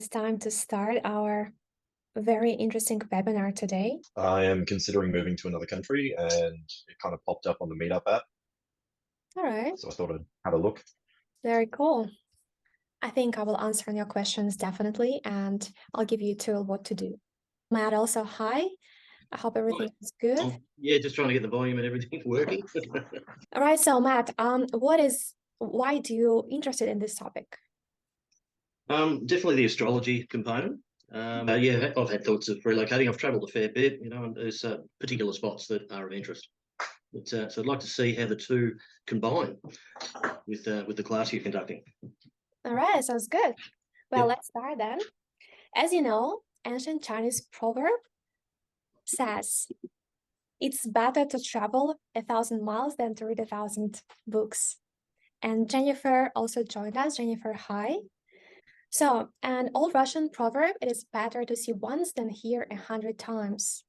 It's time to start our very interesting webinar today. I am considering moving to another country and it kind of popped up on the Meetup app. All right, So I thought I'd have a look. very cool. I think I will answer your questions definitely, and I'll give you a tool what to do. Matt, also, hi. I hope everything is good. Yeah, just trying to get the volume and everything working. All right, so Matt, why do you interested in this topic? Definitely the astrology component. Yeah, I've had thoughts of relocating. I've travelled a fair bit, and there's particular spots that are of interest. So I'd like to see how the two combine with the class you're conducting. All right, sounds good. Well, Yeah. let's start then. As you know, ancient Chinese proverb says, it's better to travel 1,000 miles than to read 1,000 books. And Jennifer also joined us. Jennifer, hi. So, an old Russian proverb, it is better to see once than hear 100 times.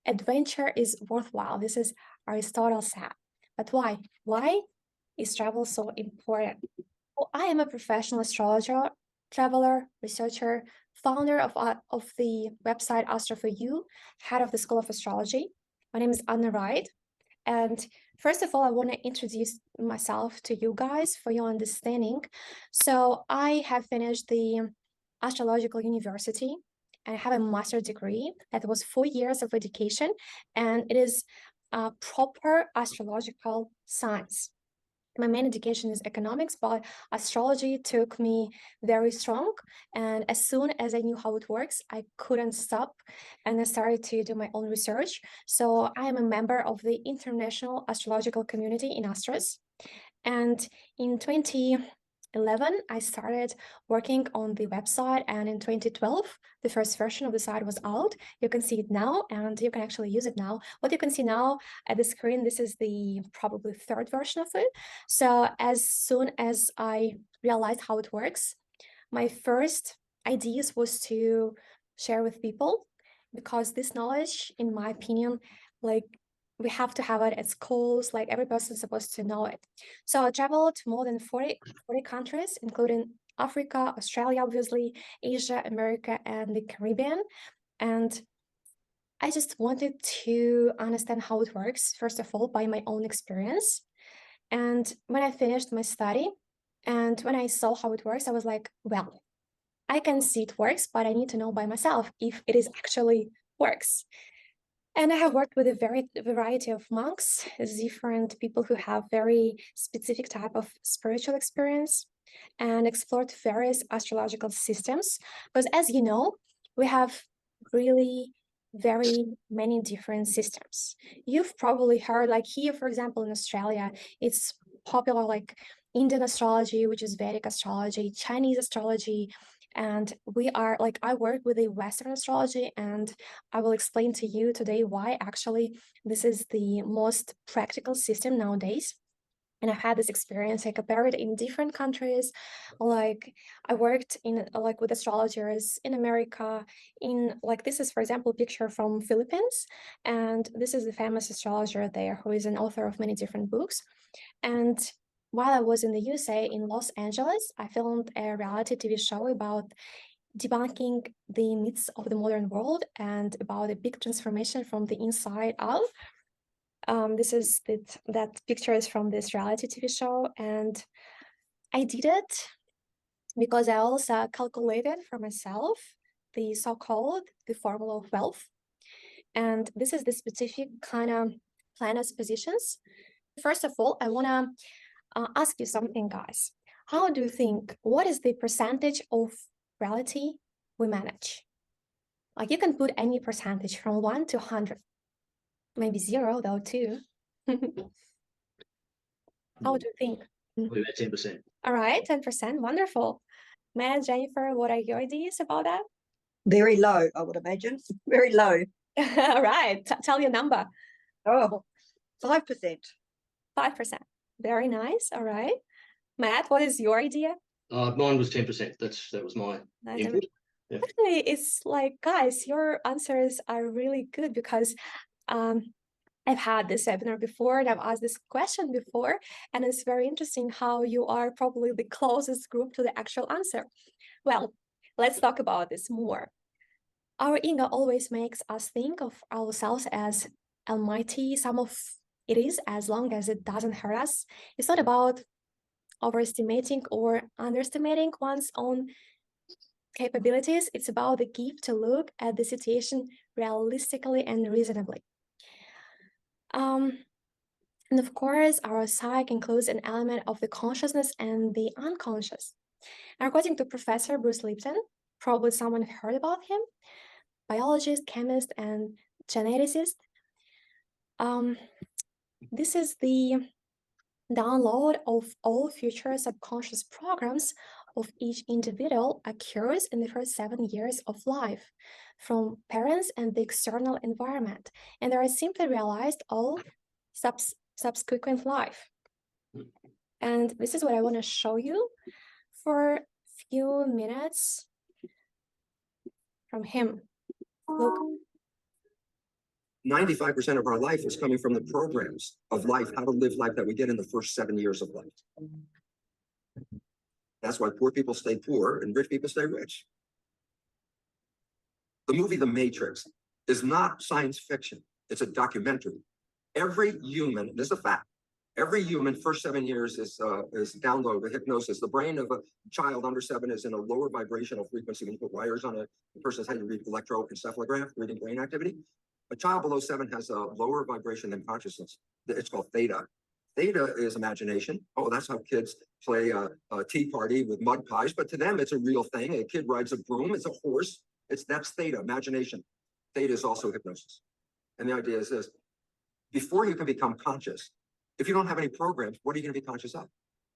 Adventure is worthwhile. This is Aristotle said. But why? Why is travel so important? Well, I am a professional astrologer, traveler, researcher, founder of the website Astro for You, head of the School of Astrology. My name is Anna Rайт. And first of all, I want to introduce myself to you guys for your understanding. So I have finished the Astrological University and I have a master's degree that was 4 years of education, and it is a proper astrological science. My main education is economics, but astrology took me very strong. And as soon as I knew how it works, I couldn't stop and I started to do my own research. So I am a member of the international astrological community in Astros. And in 2011, I started working on the website, and in 2012, the first version of the site was out. You can see it now, and you can actually use it now. What you can see now at the screen, this is the probably third version of it. So as soon as I realized how it works, my first ideas was to share with people, because this knowledge, in my opinion, like we have to have it at schools, like every person is supposed to know it. So I traveled to more than 40 countries, including Africa, Australia, obviously, Asia, America, and the Caribbean. And I just wanted to understand how it works, first of all, by my own experience. And when I finished my study and when I saw how it works, I was like, well, I can see it works, but I need to know by myself if it is actually works. And I have worked with a variety of monks, different people who have very specific type of spiritual experience, and explored various astrological systems. Because as you know, we have really very many different systems. You've probably heard, like here, for example, in Australia, it's popular like Indian astrology, which is Vedic astrology, Chinese astrology, and we are like, I work with a Western astrology, and I will explain to you today why actually this is the most practical system nowadays. And I've had this experience. I compared it in different countries. Like I worked in like with astrologers in America. In like this is, for example, a picture from Philippines, and this is the famous astrologer there who is an author of many different books. And while I was in the USA, in Los Angeles, I filmed a reality TV show about debunking the myths of the modern world and about a big transformation from the inside out. That picture is from this reality TV show, and I did it because I also calculated for myself the so-called the formula of wealth, and this is the specific kind of planets positions. First of all, I want to ask you something, guys. How do you think, what is the percentage of reality we manage? Like you can put any percentage from 1 to 100, maybe 0 though too. How do you think? Probably about 10%. All right, 10%, wonderful. Matt, Jennifer, what are your ideas about that? Very low, I would imagine. Very low. All right, tell your number. Oh, 5%. 5%. Very nice. All right. Matt, what is your idea? Mine was 10%. That was my input. Yeah. Actually, it's like, guys, your answers are really good because I've had this webinar before and I've asked this question before, and it's very interesting how you are probably the closest group to the actual answer. Well, let's talk about this more. Our ego always makes us think of ourselves as almighty. Some of it is, as long as it doesn't hurt us. It's not about overestimating or underestimating one's own capabilities. It's about the gift to look at the situation realistically and reasonably. And of course, our psyche includes an element of the consciousness and the unconscious. And according to Professor Bruce Lipton, probably someone heard about him, biologist, chemist, and geneticist. This is the download of all future subconscious programs of each individual occurs in the first 7 years of life from parents and the external environment, and they are simply realized all subsequent life. And this is what I want to show you for a few minutes from him. Look. 95% of our life is coming from the programs of life, how to live life that we get in the first 7 years of life. That's why poor people stay poor and rich people stay rich. The movie The Matrix is not science fiction. It's a documentary. Every human, this is a fact, every human first 7 years is download with hypnosis. The brain of a child under 7 is in a lower vibrational frequency. When you put wires on a person's head, you read electroencephalograph, reading brain activity. A child below 7 has a lower vibration than consciousness. It's called theta. Theta is imagination. Oh, that's how kids play a tea party with mud pies. But to them, it's a real thing. A kid rides a broom. It's a horse. That's theta, imagination. Theta is also hypnosis. And the idea is this. Before you can become conscious, if you don't have any programs, what are you going to be conscious of?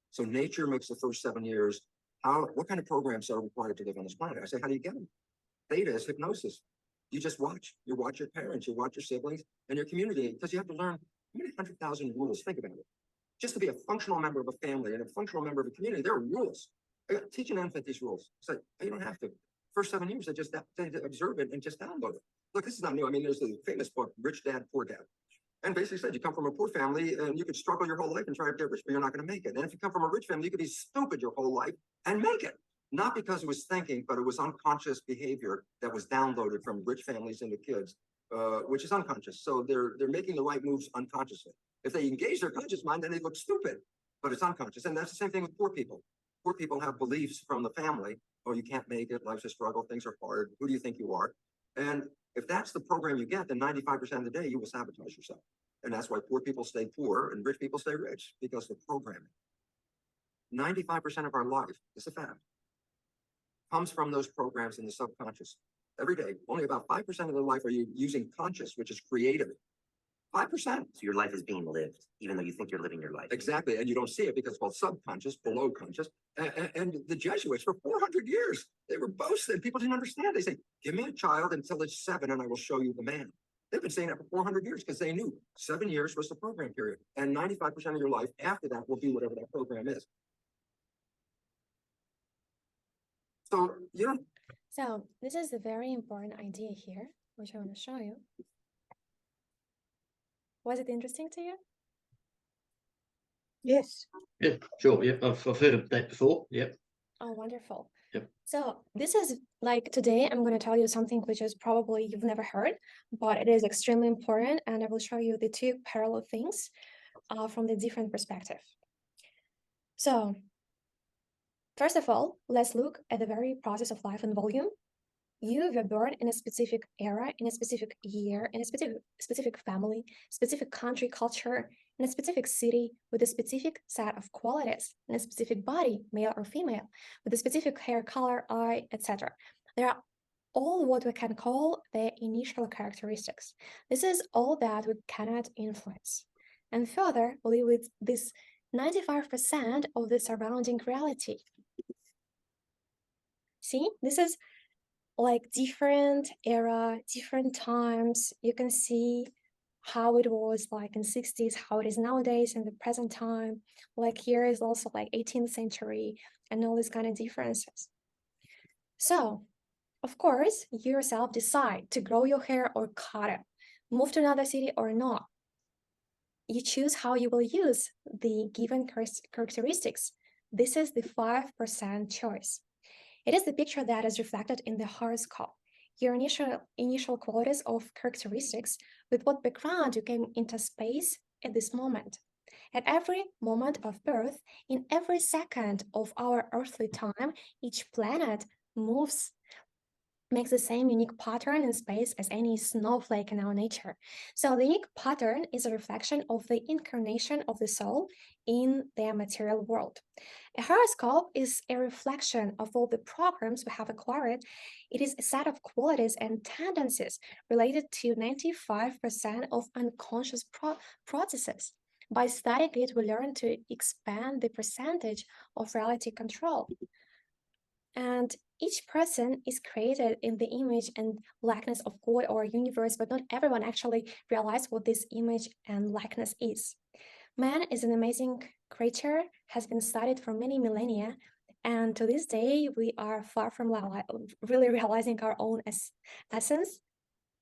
So nature makes the first 7 years. What kind of programs are required to live on this planet? I say, how do you get them? Theta is hypnosis. You just watch. You watch your parents, you watch your siblings and your community, because you have to learn how many 100,000 rules. Think about it. Just to be a functional member of a family and a functional member of a community, there are rules. Teach an infant these rules. It's like, you don't have to. First 7 years, they observe it and just download it. Look, this is not new. I mean, there's the famous book, Rich Dad, Poor Dad. And basically said, you come from a poor family and you could struggle your whole life and try to get rich, but you're not going to make it. And if you come from a rich family, you could be stupid your whole life and make it. Not because it was thinking, but it was unconscious behavior that was downloaded from rich families into kids, which is unconscious. So they're making the right moves unconsciously. If they engage their conscious mind, then they look stupid, but it's unconscious. And that's the same thing with poor people. Poor people have beliefs from the family. Oh, you can't make it. Life's a struggle. Things are hard. Who do you think you are? And if that's the program you get, then 95% of the day you will sabotage yourself. And that's why poor people stay poor and rich people stay rich, because the programming. 95% of our life, it's a fact, comes from those programs in the subconscious. Every day, only about 5% of their life are you using conscious, which is creative. 5%. So your life is being lived, even though you think you're living your life. Exactly, and you don't see it because it's called subconscious, below conscious. And the Jesuits, for 400 years, they were boasting. People didn't understand. They say, give me a child until it's 7 and I will show you the man. They've been saying that for 400 years because they knew 7 years was the program period. And 95% of your life after that will be whatever that program is. So, you know. So this is a very important idea here, which I want to show you. Was it interesting to you? Yes. Yeah, sure. Yeah, I've heard of that before. Yep. Oh, wonderful. Yep. So this is like today, I'm going to tell you something which is probably you've never heard, but it is extremely important. And I will show you the two parallel things from the different perspective. So first of all, let's look at the very process of life and volume. You were born in a specific era, in a specific year, in a specific family, specific country, culture, in a specific city, with a specific set of qualities, in a specific body, male or female, with a specific hair color, eye, etc. They are all what we can call the initial characteristics. This is all that we cannot influence. And further, we live with this 95% of the surrounding reality. See, this is like different era, different times. You can see how it was like in 60s, how it is nowadays in the present time. Like here is also like 18th century and all these kind of differences. So, of course, you yourself decide to grow your hair or cut it, move to another city or not. You choose how you will use the given characteristics. This is the 5% choice. It is the picture that is reflected in the horoscope, your initial qualities of characteristics, with what background you came into space at this moment. At every moment of birth, in every second of our earthly time, each planet makes the same unique pattern in space as any snowflake in our nature. So the unique pattern is a reflection of the incarnation of the soul in their material world. A horoscope is a reflection of all the programs we have acquired. It is a set of qualities and tendencies related to 95% of unconscious processes. By studying it, we learn to expand the percentage of reality control. And each person is created in the image and likeness of God or universe, but not everyone actually realizes what this image and likeness is. Man is an amazing creature, has been studied for many millennia, and to this day, we are far from really realizing our own essence.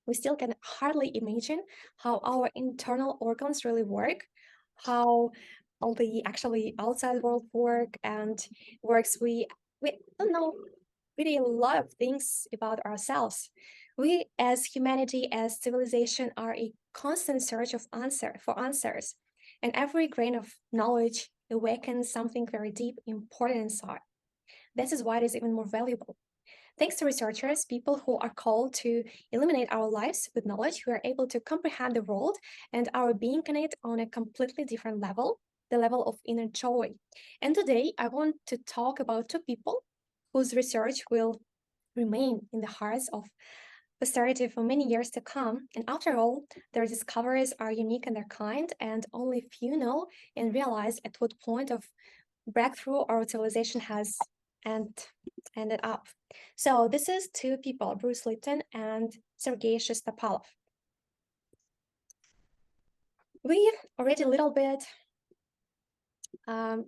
We still can hardly imagine how our internal organs really work, how all the actually outside world work and works. We don't know really a lot of things about ourselves. We as humanity, as civilization, are a constant search for answers, and every grain of knowledge awakens something very deep, important inside. This is why it is even more valuable. Thanks to researchers, people who are called to illuminate our lives with knowledge, we are able to comprehend the world and our being connect on a completely different level, the level of inner joy. And today I want to talk about two people whose research will remain in the hearts of posterity for many years to come. And after all, their discoveries are unique in their kind, and only few know and realize at what point of breakthrough or utilization has ended up. So this is two people, Bruce Lipton and Sergei Shestopalov. We already a little bit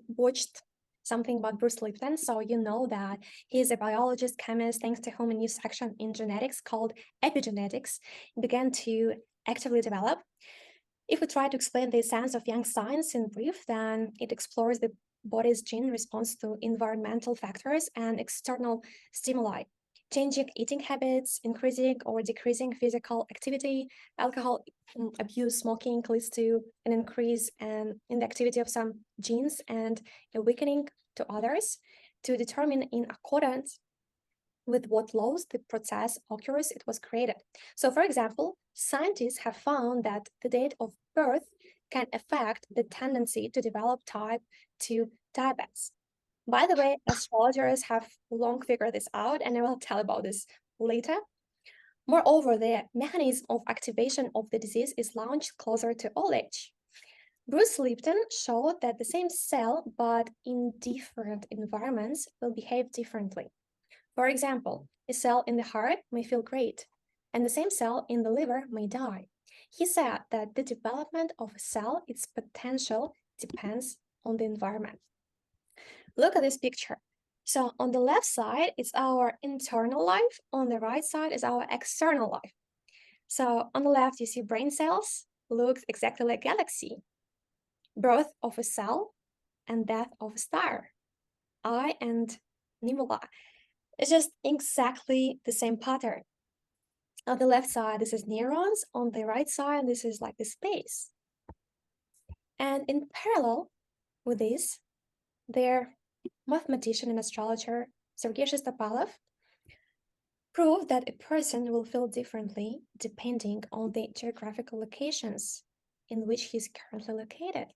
watched something about Bruce Lipton, so you know that he is a biologist, chemist, thanks to whom a new section in genetics called Epigenetics began to actively develop. If we try to explain the essence of young science in brief, then it explores the body's gene response to environmental factors and external stimuli, changing eating habits, increasing or decreasing physical activity. Alcohol abuse, smoking leads to an increase in the activity of some genes and a weakening to others. To determine in accordance with what laws the process occurs, it was created. So, for example, scientists have found that the date of birth can affect the tendency to develop type 2 diabetes. By the way, astrologers have long figured this out, and I will tell about this later. Moreover, the mechanism of activation of the disease is launched closer to old age. Bruce Lipton showed that the same cell, but in different environments, will behave differently. For example, a cell in the heart may feel great, and the same cell in the liver may die. He said that the development of a cell, its potential, depends on the environment. Look at this picture. So on the left side, it's our internal life. On the right side is our external life. So on the left, you see brain cells, looks exactly like galaxy. Birth of a cell and death of a star. Eye and nebula. It's just exactly the same pattern. On the left side, this is neurons. On the right side, this is like the space. And in parallel with this, their mathematician and astrologer, Sergei Shestopalov, proved that a person will feel differently depending on the geographical locations in which he is currently located.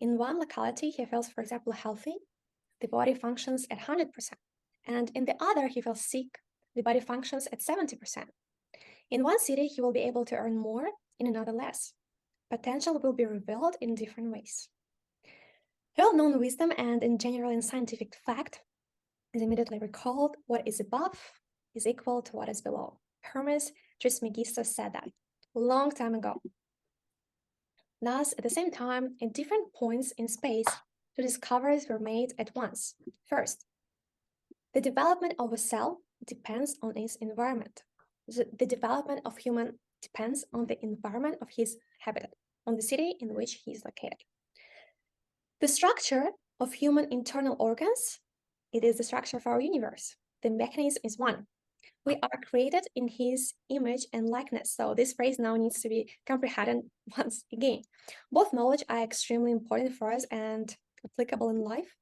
In one locality, he feels, for example, healthy, the body functions at 100%. And in the other, he feels sick, the body functions at 70%. In one city, he will be able to earn more, in another less. Potential will be revealed in different ways. Well-known wisdom and in general in scientific fact is immediately recalled: what is above is equal to what is below. Hermes Trismegistus said that a long time ago. Thus, at the same time, at different points in space, two discoveries were made at once. First, the development of a cell depends on its environment. The development of human depends on the environment of his habitat, on the city in which he is located. The structure of human internal organs, it is the structure of our universe. the mechanism is one. We are created in his image and likeness. So this phrase now needs to be comprehended once again. Both knowledge are extremely important for us and applicable in life.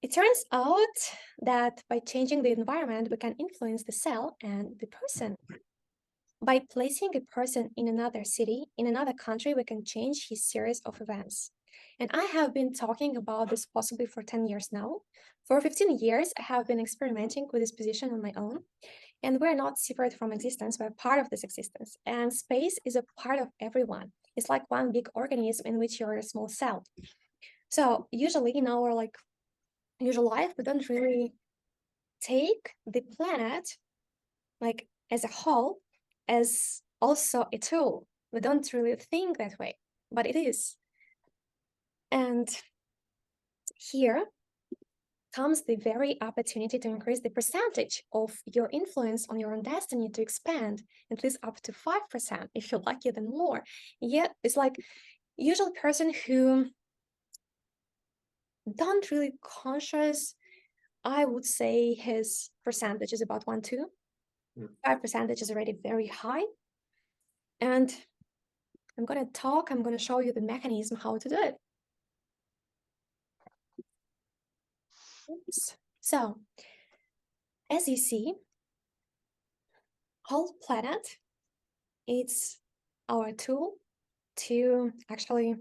It turns out that by changing the environment, we can influence the cell and the person. By placing a person in another city, in another country, we can change his series of events. And I have been talking about this possibly for 10 years now. For 15 years, I have been experimenting with this position on my own. And we're not separate from existence, we're part of this existence. And space is a part of everyone. It's like one big organism in which you're a small cell. So usually in our usual life, we don't really take the planet as a whole as also a tool. We don't really think that way, but it is. And here comes the very opportunity to increase the percentage of your influence on your own destiny to expand at least up to 5%, if you're lucky, then more. Yet it's like usual person who don't really conscious, I would say his percentage is about 1, 2. 5% is already very high. And I'm going to show you the mechanism how to do it. Oops. So, as you see, whole planet, it's our tool to actually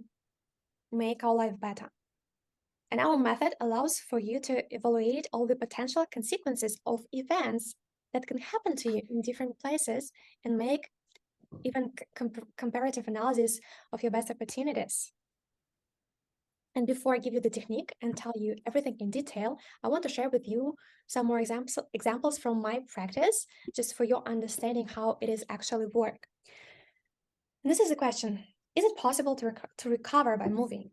make our life better. And our method allows for you to evaluate all the potential consequences of events that can happen to you in different places and make even comparative analysis of your best opportunities. And before I give you the technique and tell you everything in detail, I want to share with you some more examples from my practice, just for your understanding how it is actually work. And this is the question: is it possible to recover by moving?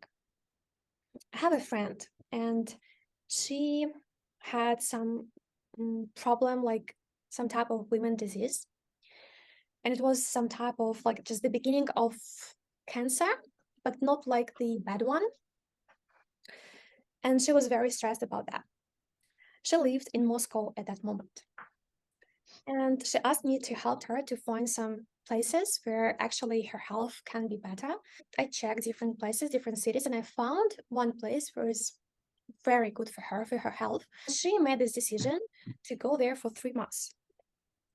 I have a friend, and she had some problem, like some type of women disease, and it was some type of just the beginning of cancer, but not like the bad one. And she was very stressed about that. She lived in Moscow at that moment. And she asked me to help her to find some places where actually her health can be better. I checked different places, different cities, and I found one place where it's very good for her health. She made this decision to go there for 3 months.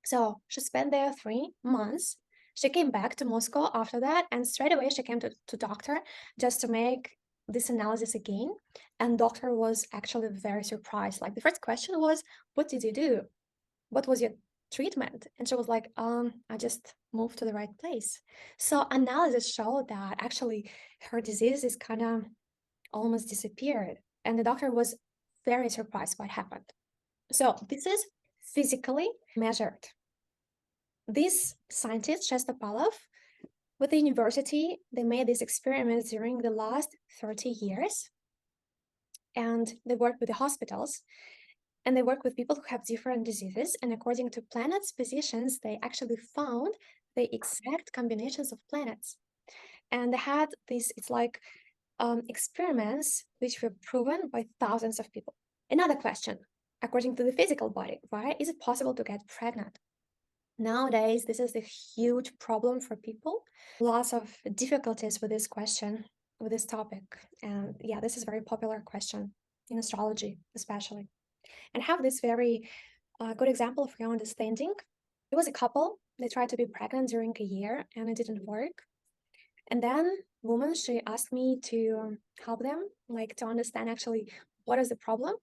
So she spent there 3 months. She came back to Moscow after that, and straight away she came to doctor just to make this analysis again. And doctor was actually very surprised. Like, the first question was, what did you do? What was your treatment? And she was like, I just moved to the right place. So analysis showed that actually her disease is kind of almost disappeared. And the doctor was very surprised what happened. So this is physically measured. This scientist, Shestopalov, with the university, they made these experiments during the last 30 years. And they worked with the hospitals, and they work with people who have different diseases. And according to planets' positions, they actually found the exact combinations of planets. And they had this, it's like experiments which were proven by thousands of people. Another question, according to the physical body, why is it possible to get pregnant? Nowadays, this is a huge problem for people. Lots of difficulties with this question, with this topic. And yeah, this is a very popular question in astrology, especially. And have this very good example for your understanding. It was a couple, they tried to be pregnant during a year and it didn't work. And then woman, she asked me to help them, to understand actually what is the problem,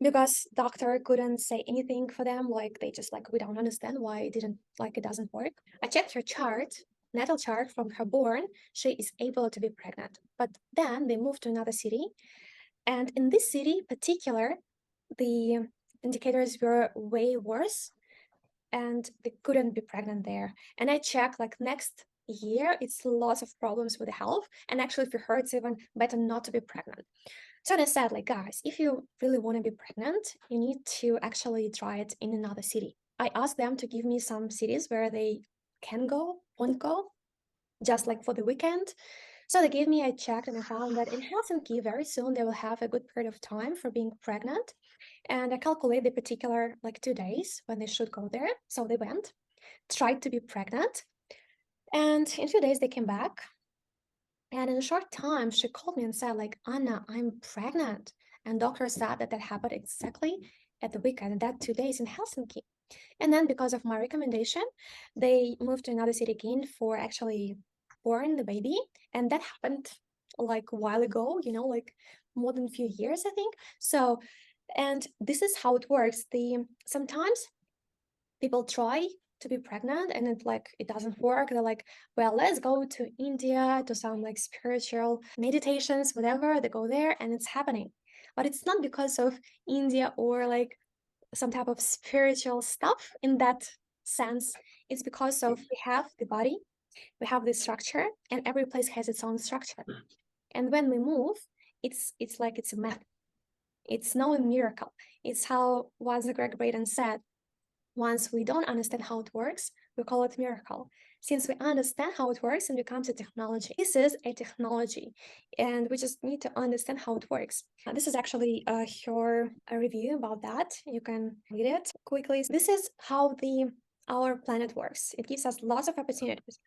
because doctor couldn't say anything for them. They just we don't understand why it doesn't work. I checked her chart, natal chart from her born. She is able to be pregnant, but then they moved to another city. And in this city particular, the indicators were way worse and they couldn't be pregnant there. And I checked next year, it's lots of problems with the health. And actually for her, it's even better not to be pregnant. So I said, guys, if you really want to be pregnant, you need to actually try it in another city. I asked them to give me some cities where they can go, won't go, just for the weekend. So they gave me a check, and I found that in Helsinki, very soon they will have a good period of time for being pregnant. And I calculate the particular 2 days when they should go there. So they went, tried to be pregnant. And in 2 days they came back. And in a short time, she called me and said, Anna, I'm pregnant. And doctor said that happened exactly at the weekend, that 2 days in Helsinki. And then because of my recommendation, they moved to another city again for actually born the baby. And that happened a while ago, more than a few years, I think. So, and this is how it works. Sometimes people try to be pregnant and it doesn't work. They're like, well, let's go to India to some spiritual meditations, whatever. They go there and it's happening. But it's not because of India or some type of spiritual stuff in that sense. It's because of we have the body, we have the structure, and every place has its own structure. And when we move, it's a map. It's no miracle. It's how once Greg Braden said, once we don't understand how it works, we call it miracle. Since we understand how it works, it becomes a technology. This is a technology, and we just need to understand how it works. This is actually her review about that. You can read it quickly. This is how our planet works. It gives us lots of opportunities.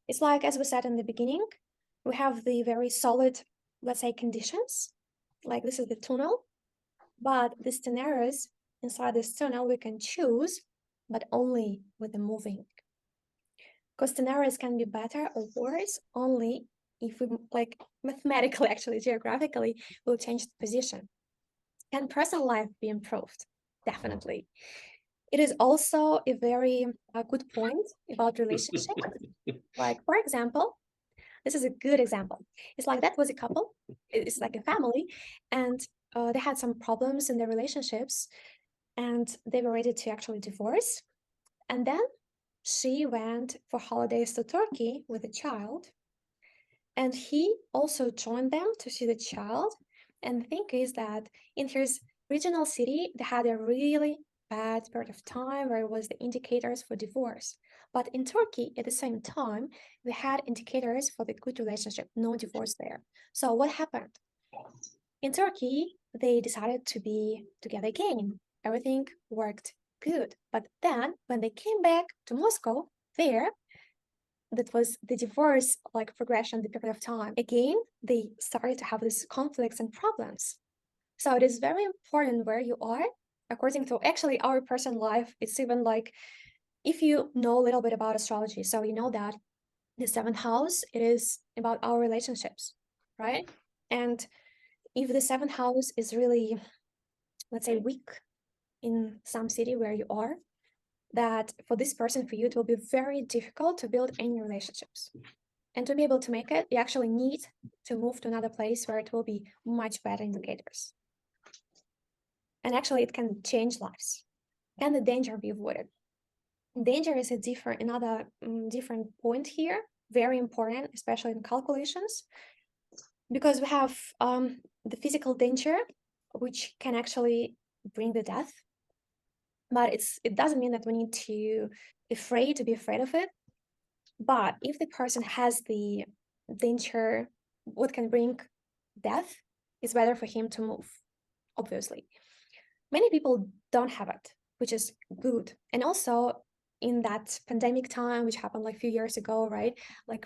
It's like, as we said in the beginning, we have the very solid, let's say, conditions. Like this is the tunnel, but the scenarios inside this tunnel we can choose, but only with the moving. Because scenarios can be better or worse only if we mathematically, actually geographically, will change the position. Can personal life be improved? Definitely. It is also a very good point about relationship. For example, this is a good example. It's that was a couple, it's like a family, and they had some problems in their relationships, and they were ready to actually divorce. And then she went for holidays to Turkey with a child, and he also joined them to see the child. And the thing is that in his regional city, they had a really bad period of time where it was the indicators for divorce. But in Turkey, at the same time, we had indicators for the good relationship, no divorce there. So what happened? In Turkey, they decided to be together again. Everything worked good. But then when they came back to Moscow, that was the divorce progression, the period of time. Again, they started to have these conflicts and problems. So it is very important where you are, according to actually our personal life. It's even if you know a little bit about astrology, so you know that the 7th house, it is about our relationships, right? And if the 7th house is really, let's say, weak in some city where you are, that for this person, for you, it will be very difficult to build any relationships. And to be able to make it, you actually need to move to another place where it will be much better indicators. And actually, it can change lives. Can the danger be avoided? Danger is another different point here, very important, especially in calculations, because we have the physical danger, which can actually bring the death. But it doesn't mean that we need to be afraid of it. But if the person has the danger, what can bring death, it's better for him to move, obviously. Many people don't have it, which is good. And also in that pandemic time, which happened a few years ago, right?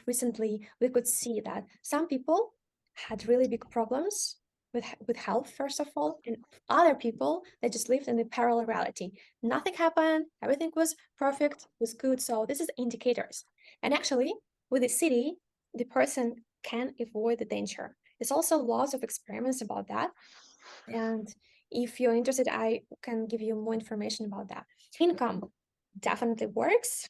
Recently, we could see that some people had really big problems with health, first of all, and other people that just lived in the parallel reality. Nothing happened, everything was perfect, was good. So this is indicators. And actually, with the city, the person can avoid the danger. There's also lots of experiments about that. And if you're interested, I can give you more information about that. Income definitely works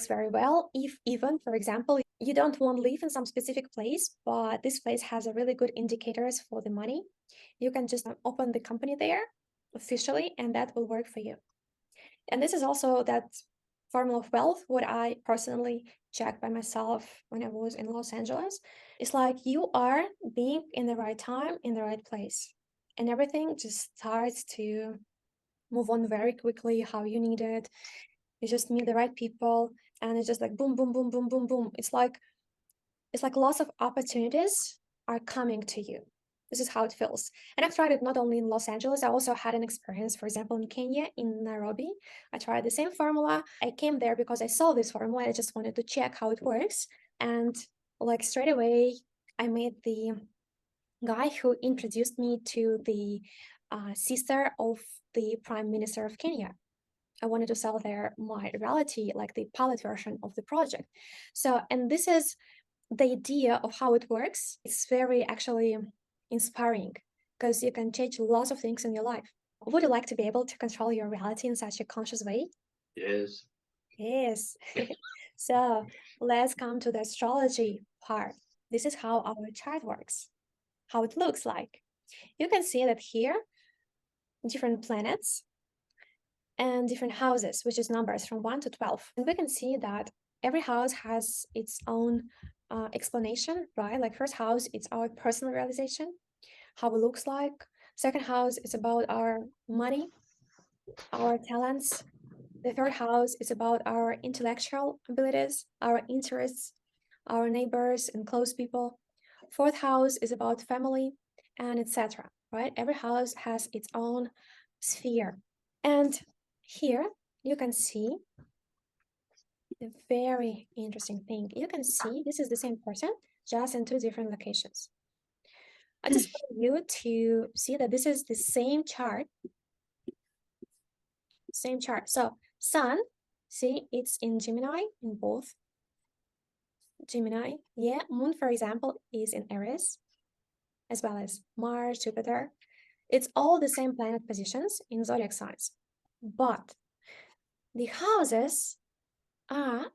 very well. If even, for example, you don't want to live in some specific place, but this place has a really good indicators for the money, you can just open the company there officially, and that will work for you. And this is also that formula of wealth, what I personally checked by myself when I was in Los Angeles. It's you are being in the right time, in the right place, and everything just starts to move on very quickly how you need it. You just meet the right people, and it's just boom, boom, boom, boom, boom, boom. It's it's like lots of opportunities are coming to you. This is how it feels. And I've tried it not only in Los Angeles, I also had an experience, for example, in Kenya, in Nairobi. I tried the same formula. I came there because I saw this formula. I just wanted to check how it works. And like straight away, I met the guy who introduced me to the sister of the Prime Minister of Kenya. I wanted to sell there my reality, like the pilot version of the project. So, and this is the idea of how it works. It's very actually inspiring because you can change lots of things in your life. Would you like to be able to control your reality in such a conscious way? Yes. Yes. So let's come to the astrology part. This is how our chart works, how it looks like. You can see that here, different planets and different houses, which is numbers from 1 to 12. And we can see that every house has its own explanation, right? Like first house, it's our personal realization, how it looks like. Second house is about our money, our talents. The third house is about our intellectual abilities, our interests, our neighbors and close people. Fourth house is about family and etc. Right? Every house has its own sphere. And here you can see the very interesting thing. You can see this is the same person, just in 2 different locations. I just want you to see that this is the same chart. Same chart. So Sun, see, it's in Gemini, in both. Gemini, yeah. Moon, for example, is in Aries, as well as Mars, Jupiter. It's all the same planet positions in zodiac signs. But the houses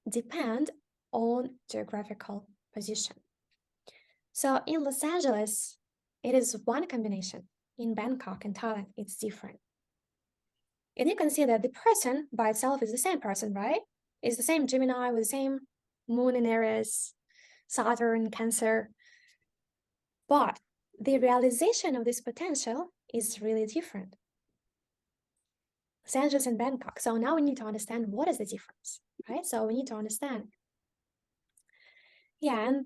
depend on geographical position. So in Los Angeles, it is one combination. In Bangkok and Thailand, it's different. And you can see that the person by itself is the same person, right? It's the same Gemini with the same moon in Aries, Saturn, Cancer. But the realization of this potential is really different. Los Angeles and Bangkok. So now we need to understand what is the difference, right? So we need to understand. Yeah, and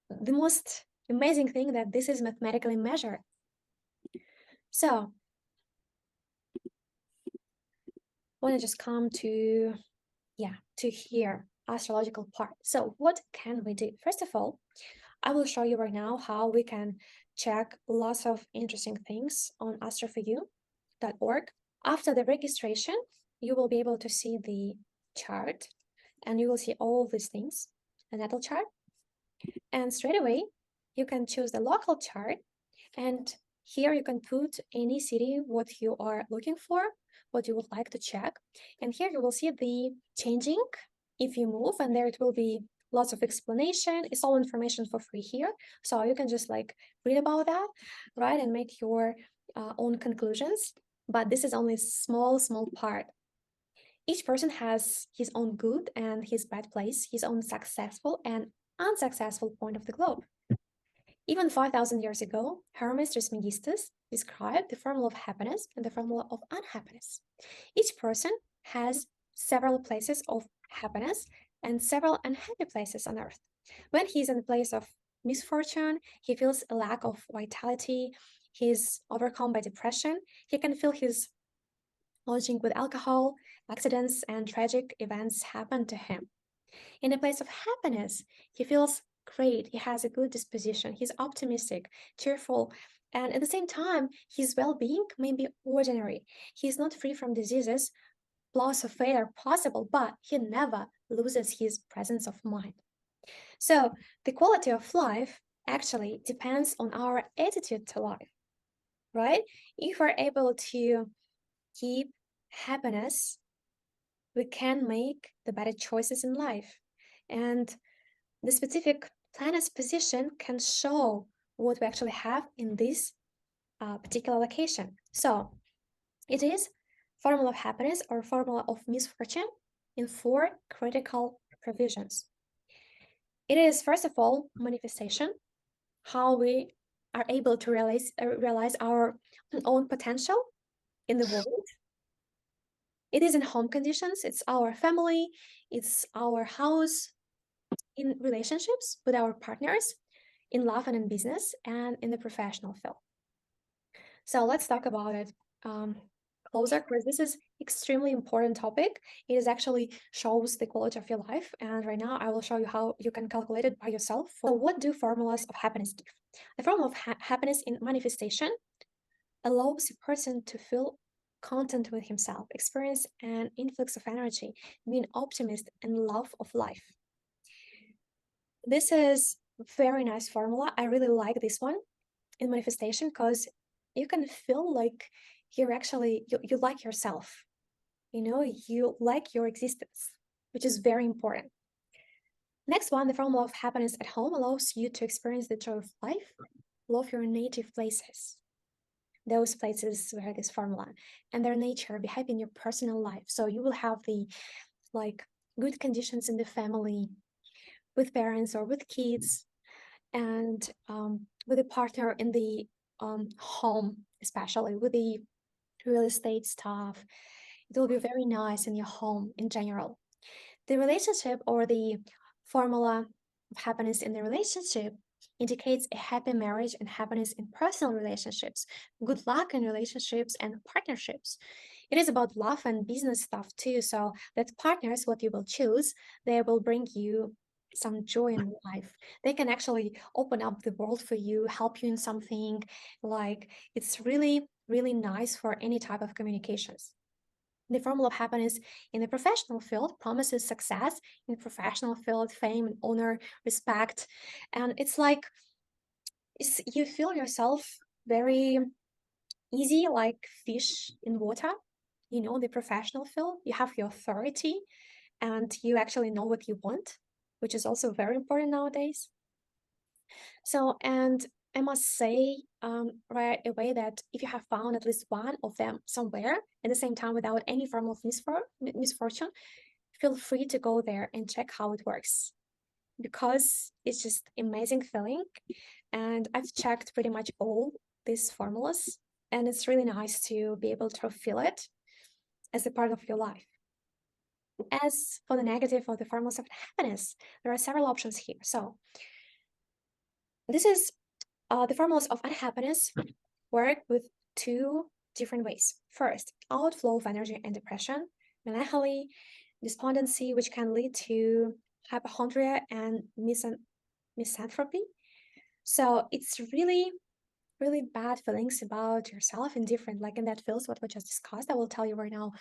the most amazing thing that this is mathematically measured. So I want to just come to, to here, astrological part. So what can we do? First of all, I will show you right now how we can check lots of interesting things on astroforyou.org. After the registration, you will be able to see the chart and you will see all these things, the natal chart. And straight away, you can choose the local chart. And here you can put any city, what you are looking for, what you would like to check. And here you will see the changing if you move, and there it will be lots of explanation. It's all information for free here. So you can just like read about that, right? And make your own conclusions. But this is only a small part. Each person has his own good and his bad place, his own successful and unsuccessful point of the globe. Even 5,000 years ago, Hermes Trismegistus described the formula of happiness and the formula of unhappiness. Each person has several places of happiness and several unhappy places on earth. When he's in the place of misfortune, he feels a lack of vitality, he's overcome by depression, he can feel his lodging with alcohol, accidents and tragic events happen to him. In a place of happiness, he feels great, he has a good disposition, he's optimistic, cheerful, and at the same time, his well-being may be ordinary. He's not free from diseases, loss of faith are possible, but he never loses his presence of mind. So the quality of life actually depends on our attitude to life, right? If we're able to keep happiness, we can make the better choices in life. And the specific planet's position can show what we actually have in this particular location. So it is formula of happiness or formula of misfortune in 4 critical provisions. It is, first of all, manifestation, how we are able to realize our own potential in the world. It is in home conditions, it's our family, it's our house, in relationships with our partners, in love and in business, and in the professional field. So let's talk about it closer, because this is extremely important topic. It is actually shows the quality of your life. And right now I will show you how you can calculate it by yourself. So what do formulas of happiness give? The formula of happiness in manifestation allows a person to feel content with himself, experience an influx of energy, be an optimist and love of life. This is very nice formula. I really like this one in manifestation because you can feel like you're actually, you like yourself, you like your existence, which is very important. Next one, the formula of happiness at home allows you to experience the joy of life, love your native places, those places where this formula and their nature, be happy in your personal life. So you will have the good conditions in the family, with parents or with kids, and with a partner in the home, especially with the real estate stuff. It will be very nice in your home in general. The relationship or the formula of happiness in the relationship indicates a happy marriage and happiness in personal relationships, good luck in relationships and partnerships. It is about love and business stuff too, so that partners, what you will choose, they will bring you some joy in life. They can actually open up the world for you, help you in something. It's really, really nice for any type of communications. The formula of happiness in the professional field promises success in the professional field, fame and honor, respect. And it's you feel yourself very easy, like fish in water. The professional field, you have your authority and you actually know what you want, which is also very important nowadays. So, and I must say right away that if you have found at least one of them somewhere at the same time without any form of misfortune, feel free to go there and check how it works, because it's just amazing feeling. And I've checked pretty much all these formulas, and it's really nice to be able to feel it as a part of your life. As for the negative of the formulas of happiness, there are several options here. So this is the formulas of unhappiness work with two different ways. First, outflow of energy and depression, melancholy, despondency, which can lead to hypochondria and misanthropy. So it's really, really bad feelings about yourself in different, like in that fields, what we just discussed. I will tell you right now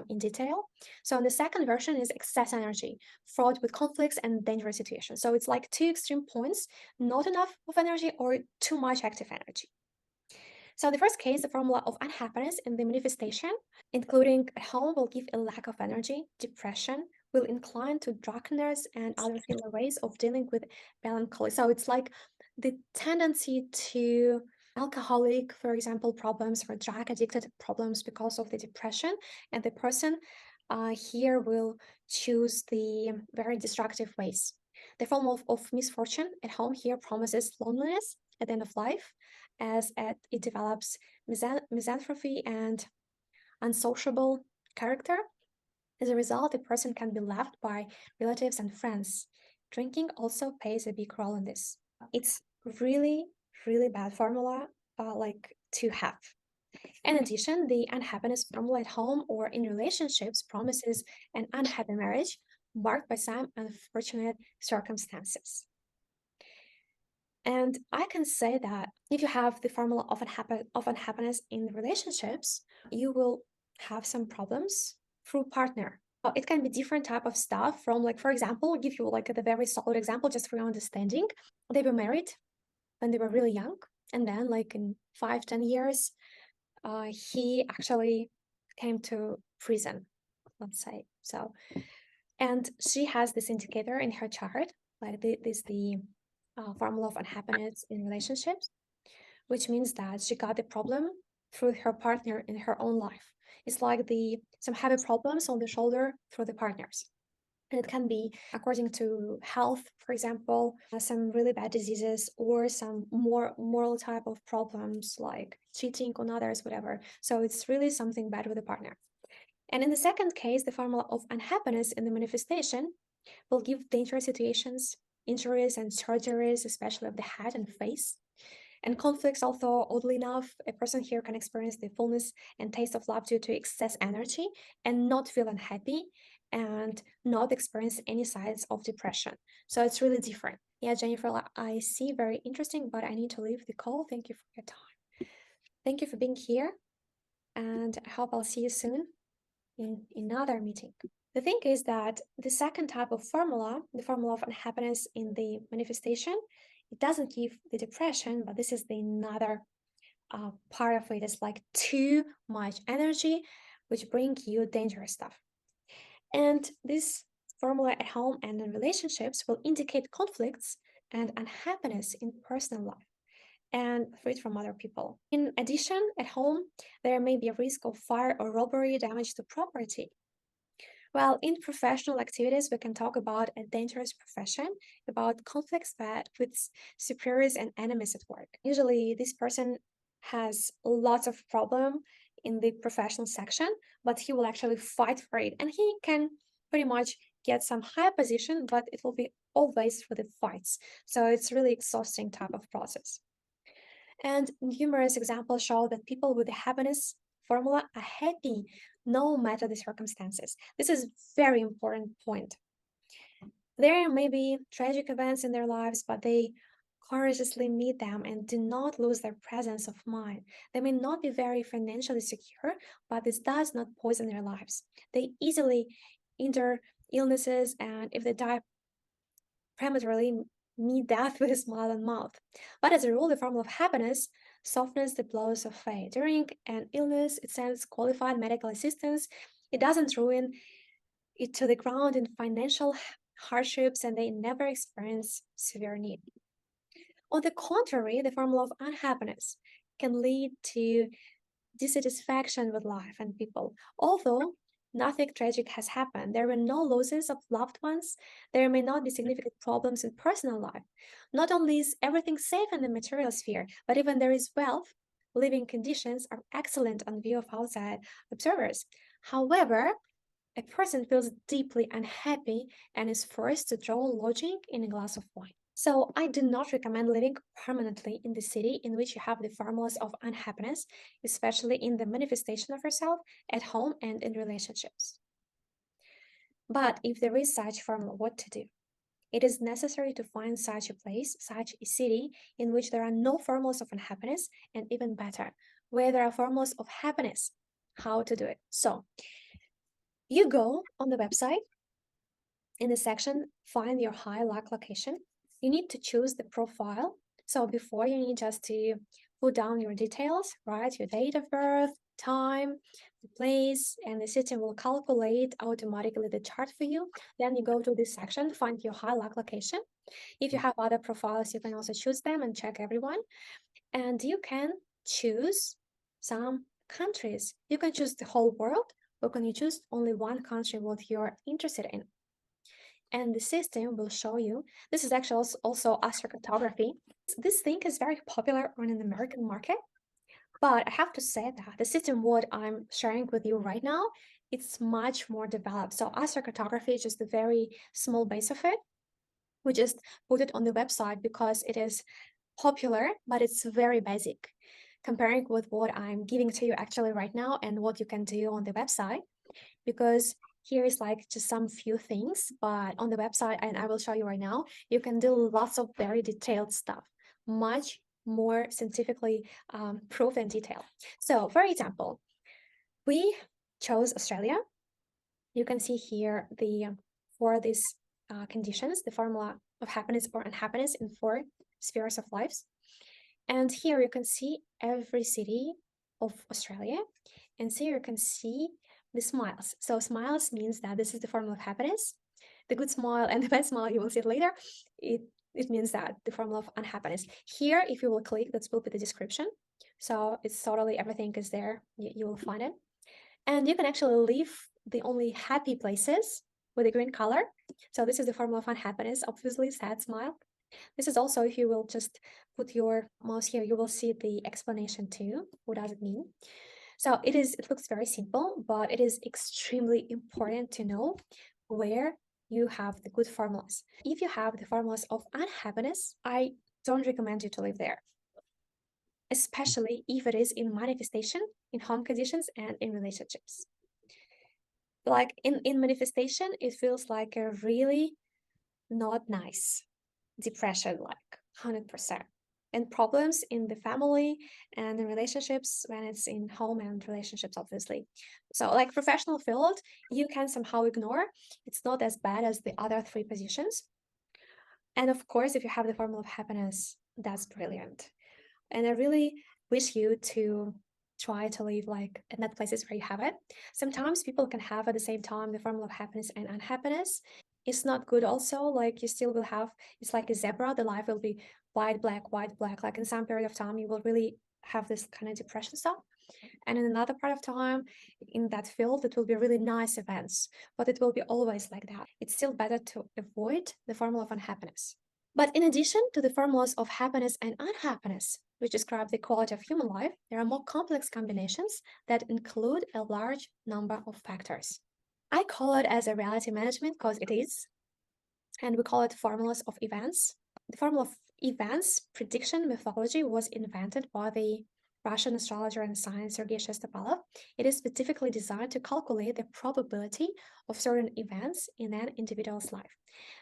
in detail. So in the second version is excess energy, fraught with conflicts and dangerous situations. So it's like two extreme points, not enough of energy or too much active energy. So the first case, the formula of unhappiness in the manifestation, including at home, will give a lack of energy, depression, will incline to drunkenness and other similar ways of dealing with melancholy. So it's like the tendency to alcoholic, for example, problems or drug addicted problems because of the depression, and the person here will choose the very destructive ways. The form of misfortune at home here promises loneliness at the end of life, as it develops misanthropy and unsociable character. As a result, a person can be left by relatives and friends. Drinking also plays a big role in this. It's really, really bad formula to have. In addition, the unhappiness formula at home or in relationships promises an unhappy marriage marked by some unfortunate circumstances. And I can say that if you have the formula of unhappiness in relationships, you will have some problems through partner. It can be different type of stuff from, like, for example, I'll give you like a very solid example just for your understanding. They were married when they were really young, and then like in 5-10 years, he actually came to prison, let's say. So, and she has this indicator in her chart, like the formula of unhappiness in relationships, which means that she got the problem through her partner in her own life. It's like some heavy problems on the shoulder through the partners. And it can be according to health, for example, some really bad diseases, or some more moral type of problems like cheating on others, whatever. So it's really something bad with the partner. And in the second case, the formula of unhappiness in the manifestation will give dangerous situations, injuries and surgeries, especially of the head and face. And conflicts, although oddly enough, a person here can experience the fullness and taste of love due to excess energy and not feel unhappy and not experience any signs of depression. So it's really different. Yeah, Jennifer, I see, very interesting, but I need to leave the call. Thank you for your time. Thank you for being here, and I hope I'll see you soon in another meeting. The thing is that the second type of formula, the formula of unhappiness in the manifestation, it doesn't give the depression, but this is the another part of it. It's like too much energy, which bring you dangerous stuff. And this formula at home and in relationships will indicate conflicts and unhappiness in personal life and freed from other people. In addition, at home, there may be a risk of fire or robbery, damage to property. Well, in professional activities, we can talk about a dangerous profession, about conflicts with superiors and enemies at work. Usually, this person has lots of problem in the professional section, but he will actually fight for it, and he can pretty much get some high position, but it will be always for the fights. So it's really exhausting type of process. And numerous examples show that people with the happiness formula are happy no matter the circumstances. This is very important point. There may be tragic events in their lives, but they courageously meet them and do not lose their presence of mind. They may not be very financially secure, but this does not poison their lives. They easily endure illnesses, and if they die prematurely, meet death with a smile on mouth. But as a rule, the formula of happiness softens the blows of fate. During an illness, it sends qualified medical assistance. It doesn't ruin it to the ground in financial hardships, and they never experience severe need. On the contrary, the formula of unhappiness can lead to dissatisfaction with life and people. Although nothing tragic has happened, there were no losses of loved ones, there may not be significant problems in personal life. Not only is everything safe in the material sphere, but even there is wealth, living conditions are excellent on view of outside observers. However, a person feels deeply unhappy and is forced to draw lodging in a glass of wine. So I do not recommend living permanently in the city in which you have the formulas of unhappiness, especially in the manifestation of yourself at home and in relationships. But if there is such formula, what to do? It is necessary to find such a place, such a city, in which there are no formulas of unhappiness, and even better, where there are formulas of happiness. How to do it? So you go on the website, in the section Find Your High Luck Location. You need to choose the profile. So before, you need just to put down your details, right? Your date of birth, time, the place, and the system will calculate automatically the chart for you. Then you go to this section, Find Your High Luck Location. If you have other profiles, you can also choose them and check everyone. And you can choose some countries. You can choose the whole world, or can you choose only one country what you're interested in. And the system will show you. This is actually also Astrocartography. This thing is very popular on an American market, but I have to say that the system what I'm sharing with you right now, it's much more developed. So Astrocartography is just a very small base of it. We just put it on the website because it is popular, but it's very basic comparing with what I'm giving to you actually right now and what you can do on the website, because here is like just some few things, but on the website, and I will show you right now, you can do lots of very detailed stuff, much more scientifically proved and detailed. So for example, we chose Australia. You can see here for these conditions, the formula of happiness or unhappiness in 4 spheres of lives. And here you can see every city of Australia, and so you can see the smiles. So smiles means that this is the formula of happiness. The good smile and the bad smile, you will see it later. It means that the formula of unhappiness. Here, if you will click, that will be the description. So it's totally, everything is there. You will find it. And you can actually leave the only happy places with a green color. So this is the formula of unhappiness, obviously sad smile. This is also, if you will just put your mouse here, you will see the explanation too. What does it mean? So it looks very simple, but it is extremely important to know where you have the good formulas. If you have the formulas of unhappiness, I don't recommend you to live there, especially if it is in manifestation, in home conditions, and in relationships. Like in manifestation, it feels like a really not nice depression, like 100%. And problems in the family and in relationships when it's in home and relationships, obviously. So like professional field, you can somehow ignore. It's not as bad as the other three positions. And of course, if you have the formula of happiness, that's brilliant. And I really wish you to try to live like in that places where you have it. Sometimes people can have at the same time the formula of happiness and unhappiness. It's not good also, like you still will have, it's like a zebra, the life will be white, black, white, black. Like in some period of time, you will really have this kind of depression stuff. And in another part of time, in that field, it will be really nice events, but it will be always like that. It's still better to avoid the formula of unhappiness. But in addition to the formulas of happiness and unhappiness, which describe the quality of human life, there are more complex combinations that include a large number of factors. I call it as a reality management because it is, and we call it formulas of events. The formula of events prediction methodology was invented by the Russian astrologer and science Sergei Shestopalov. It is specifically designed to calculate the probability of certain events in an individual's life.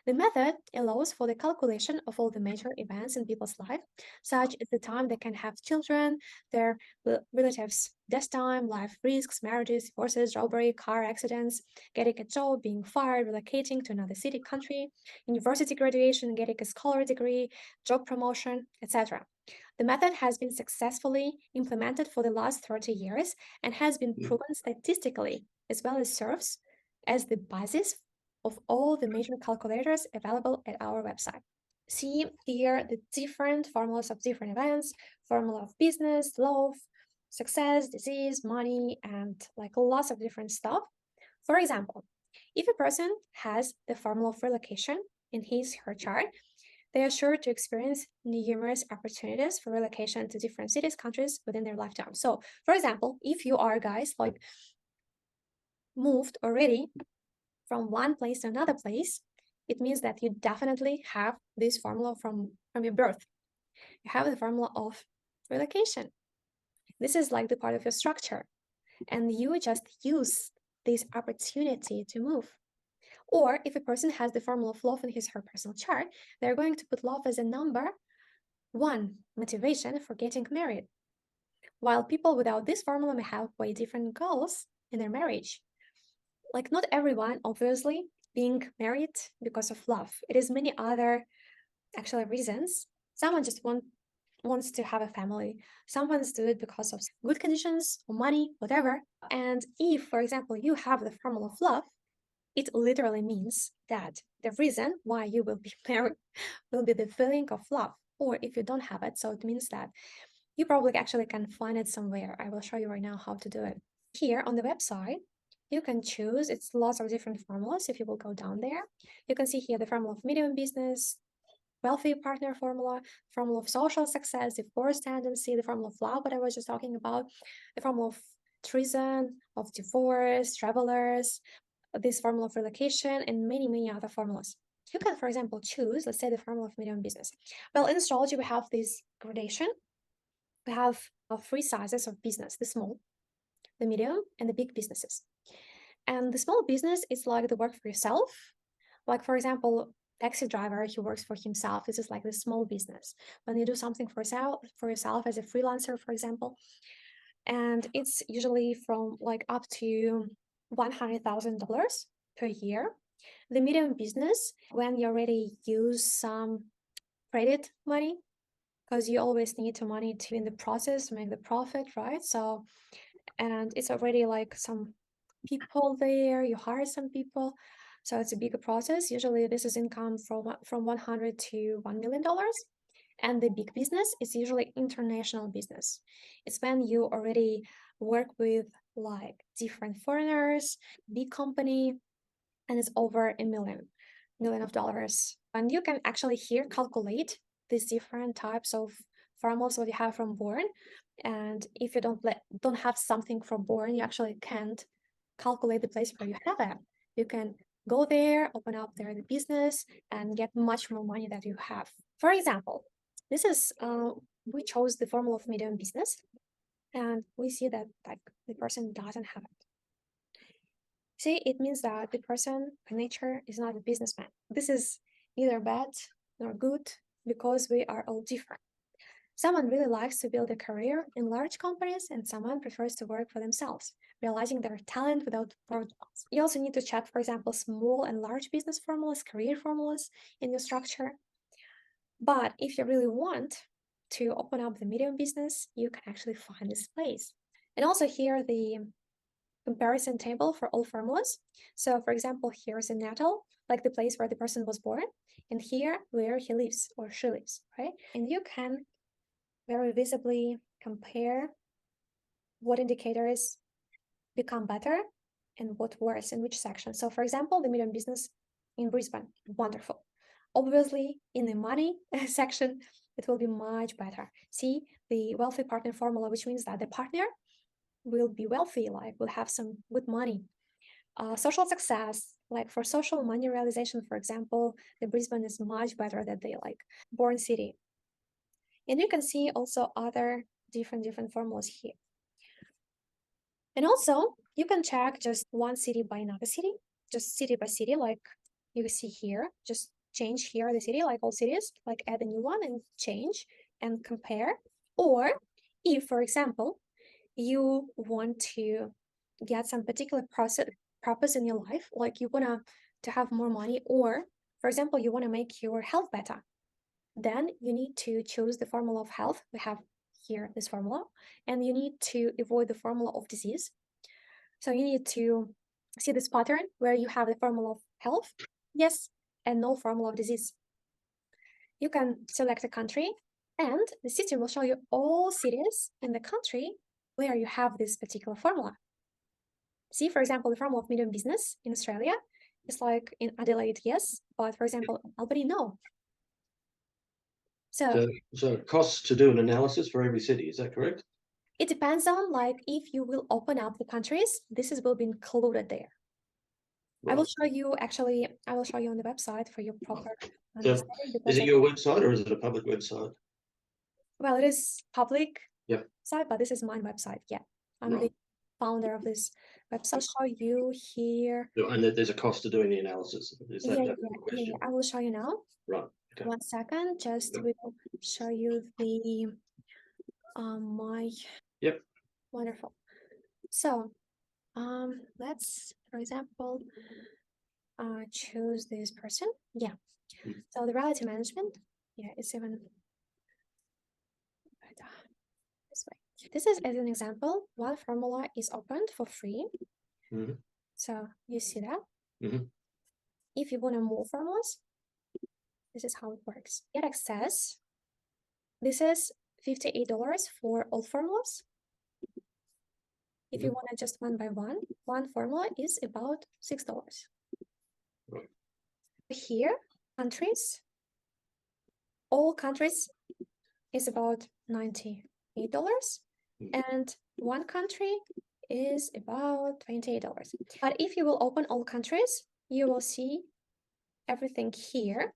The method allows for the calculation of all the major events in people's life, such as the time they can have children, their relatives' death time, life risks, marriages, divorces, robbery, car accidents, getting a job, being fired, relocating to another city, country, university graduation, getting a scholarly degree, job promotion, etc. The method has been successfully implemented for the last 30 years and has been proven statistically, as well as serves as the basis of all the major calculators available at our website. See here the different formulas of different events, formula of business, love, success, disease, money, and like lots of different stuff. For example, if a person has the formula of relocation in his or her chart, they are sure to experience numerous opportunities for relocation to different cities, countries within their lifetime. So, for example, if you are guys like moved already from one place to another place, it means that you definitely have this formula from your birth. You have the formula of relocation. This is like the part of your structure, and you just use this opportunity to move. Or if a person has the formula of love in his or her personal chart, they're going to put love as a number one motivation for getting married. While people without this formula may have way different goals in their marriage. Like not everyone, obviously, being married because of love. It is many other actually reasons. Someone just wants to have a family. Someone's do it because of good conditions or money, whatever. And if, for example, you have the formula of love, it literally means that the reason why you will be married will be the feeling of love. Or if you don't have it, so it means that you probably actually can find it somewhere. I will show you right now how to do it. Here on the website, you can choose, it's lots of different formulas. If you will go down there, you can see here the formula of medium business, wealthy partner formula of social success, divorce tendency, the formula of love, what I was just talking about, the formula of treason, of divorce, travelers, this formula of relocation, and many, many other formulas. You can, for example, choose, let's say, the formula of medium business. Well, in astrology, we have this gradation. We have three sizes of business, the small, the medium, and the big businesses. And the small business is like the work for yourself. Like, for example, taxi driver, he works for himself. This is like the small business. When you do something for yourself as a freelancer, for example, and it's usually from like up to $100,000 per year. The medium business, when you already use some credit money, because you always need the money to in the process to make the profit, right? So, and it's already like some people there, you hire some people, so it's a bigger process. Usually this is income from 100 to $1 million. And the big business is usually international business. It's when you already work with like different foreigners, big company, and it's over $1 million of dollars. And you can actually here calculate these different types of formulas what you have from born. And if you don't have something from born, you actually can't calculate the place where you have it. You can go there, open up their business, and get much more money that you have. For example, this is we chose the formula of medium business, and we see that like the person doesn't have it. See, it means that the person by nature is not a businessman. This is neither bad nor good because we are all different. Someone really likes to build a career in large companies, and someone prefers to work for themselves, realizing their talent without protocols. You also need to check, for example, small and large business formulas, career formulas in your structure. But if you really want to open up the medium business, you can actually find this place. And also here, the comparison table for all formulas. So for example, here's a natal, like the place where the person was born, and here where he lives or she lives, right? And you can very visibly compare what indicators become better and what worse in which section. So for example, the medium business in Brisbane, wonderful. Obviously, in the money section, it will be much better. See the wealthy partner formula, which means that the partner will be wealthy, like will have some good money. Social success, like for social money realization, for example, the Brisbane is much better than the like born city. And you can see also other different formulas here. And also you can check just one city by another city, just city by city, like you see here, just change here the city, like all cities, like add a new one and change and compare. Or if, for example, you want to get some particular purpose in your life, like you want to have more money, or for example, you want to make your health better, then you need to choose the formula of health. We have here this formula, and you need to avoid the formula of disease. So you need to see this pattern where you have the formula of health, yes, and no formula of disease. You can select a country, and the system will show you all cities in the country where you have this particular formula. See, for example, the formula of medium business in Australia is like in Adelaide, yes, but for example, Albany, no. So it costs to do an analysis for every city, is that correct? it depends on like if you will open up the countries, this will be included there. Right. I will show you, actually, I will show you on the website for your proper understanding. Is it your website or is it a public website? Well, it is public Yep. site, but this is my website. Yeah, I'm Right. the founder of this website. I'll show you here. And there's a cost to doing the analysis. Is that the question? I will show you now. Right. Okay. 1 second, just Yep. will show you the my. Yep. Wonderful. So let's, for example, choose this person. Yeah. So the reality management, yeah, it's even better this way. This is as an example, one formula is opened for free. Mhm. So you see that. Mhm. If you want to more formulas, this is how it works. Get access. This is $58 for all formulas. If you want to just one by one formula is about $6. Right. Here, countries, all countries is about $98, and one country is about $28. But if you will open all countries, you will see everything here.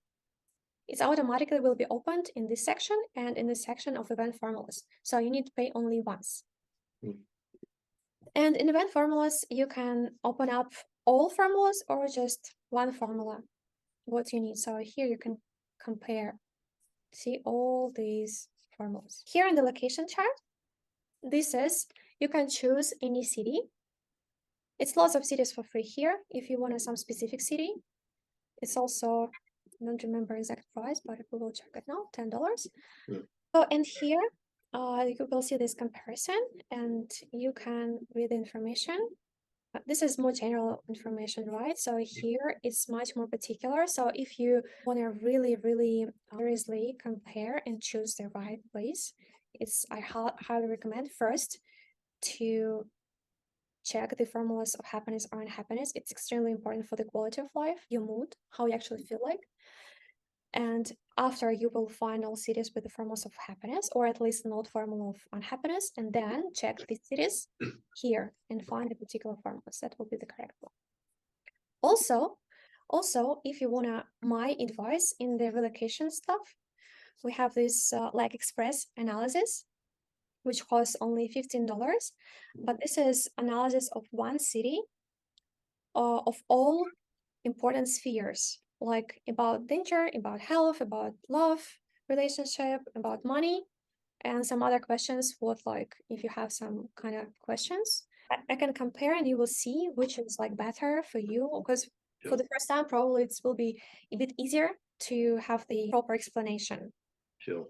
It automatically will be opened in this section and in the section of event formulas. So you need to pay only once. And in event formulas, you can open up all formulas or just one formula, what you need. So here you can compare, see all these formulas. Here in the location chart, this is, you can choose any city. It's lots of cities for free here. If you want some specific city, it's also, I don't remember exact price, but we will check it now, $10. So, and here, you will see this comparison and you can read the information. This is more general information, right? So here it's much more particular. So if you want to really seriously compare and choose the right place, I highly recommend first to check the formulas of happiness or unhappiness. It's extremely important for the quality of life, your mood, how you actually feel like. And after, you will find all cities with the formulas of happiness, or at least not formula of unhappiness, and then check the cities here and find the particular formulas. That will be the correct one. Also, Also, if you wanna my advice in the relocation stuff, we have this like express analysis, which costs only $15. But this is analysis of one city of all important spheres, like about danger, about health, about love, relationship, about money, and some other questions. What like if you have some kind of questions, I can compare and you will see which is like better for you, because for the first time probably it will be a bit easier to have the proper explanation. Sure.